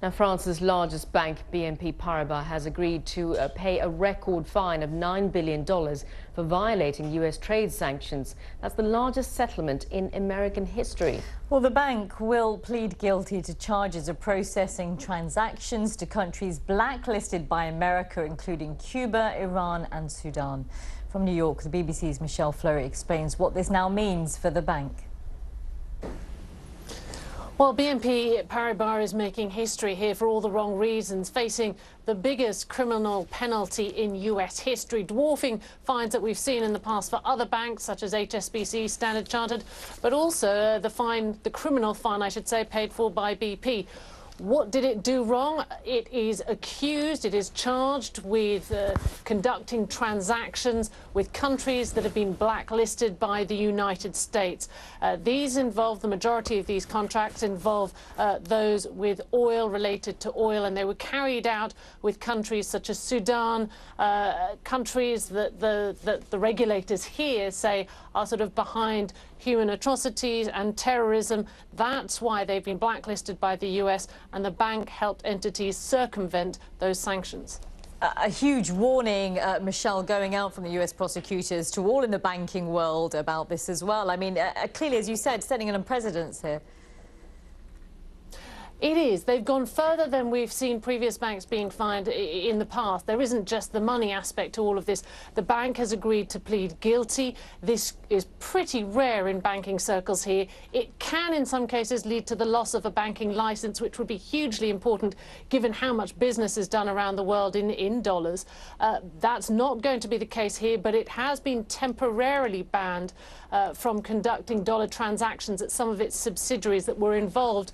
Now, France's largest bank, BNP Paribas, has agreed to pay a record fine of $9 billion for violating U.S. trade sanctions. That's the largest settlement in American history. Well, the bank will plead guilty to charges of processing transactions to countries blacklisted by America, including Cuba, Iran and Sudan. From New York, the BBC's Michelle Fleury explains what this now means for the bank. Well, BNP Paribas is making history here for all the wrong reasons, facing the biggest criminal penalty in US history, dwarfing fines that we've seen in the past for other banks such as HSBC, Standard Chartered, but also the criminal fine, I should say, paid for by BP. What did it do wrong? It is charged with conducting transactions with countries that have been blacklisted by the United States. The majority of these contracts involve those with oil, related to oil, and they were carried out with countries such as Sudan, countries that the regulators here say are sort of behind human atrocities and terrorism. That's why they've been blacklisted by the US, and the bank helped entities circumvent those sanctions. A huge warning, Michelle, going out from the US prosecutors to all in the banking world about this as well. I mean, clearly, as you said, setting an precedent here. It is. They've gone further than we've seen previous banks being fined in the past. There isn't just the money aspect to all of this. The bank has agreed to plead guilty. This is pretty rare in banking circles here. It can, in some cases, lead to the loss of a banking license, which would be hugely important given how much business is done around the world in dollars. That's not going to be the case here, but it has been temporarily banned from conducting dollar transactions at some of its subsidiaries that were involved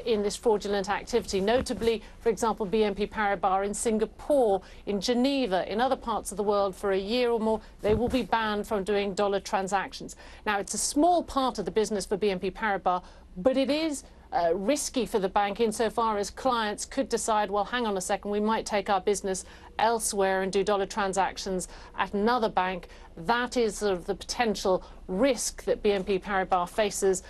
in this fraudulent activity, notably, for example, BNP Paribas in Singapore, in Geneva, in other parts of the world for a year or more. They will be banned from doing dollar transactions. Now, it's a small part of the business for BNP Paribas, but it is risky for the bank insofar as clients could decide, well, hang on a second, we might take our business elsewhere and do dollar transactions at another bank. That is sort of the potential risk that BNP Paribas faces.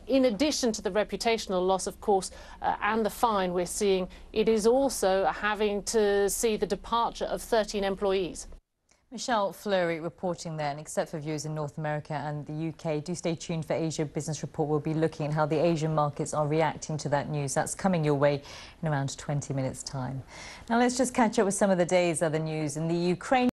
In addition to the reputational loss, of course, and the fine we're seeing, it is also having to see the departure of 13 employees. Michelle Fleury reporting there, and except for viewers in North America and the UK, do stay tuned for Asia Business Report. We'll be looking at how the Asian markets are reacting to that news. That's coming your way in around 20 minutes' time. Now let's just catch up with some of the day's other news. In the Ukraine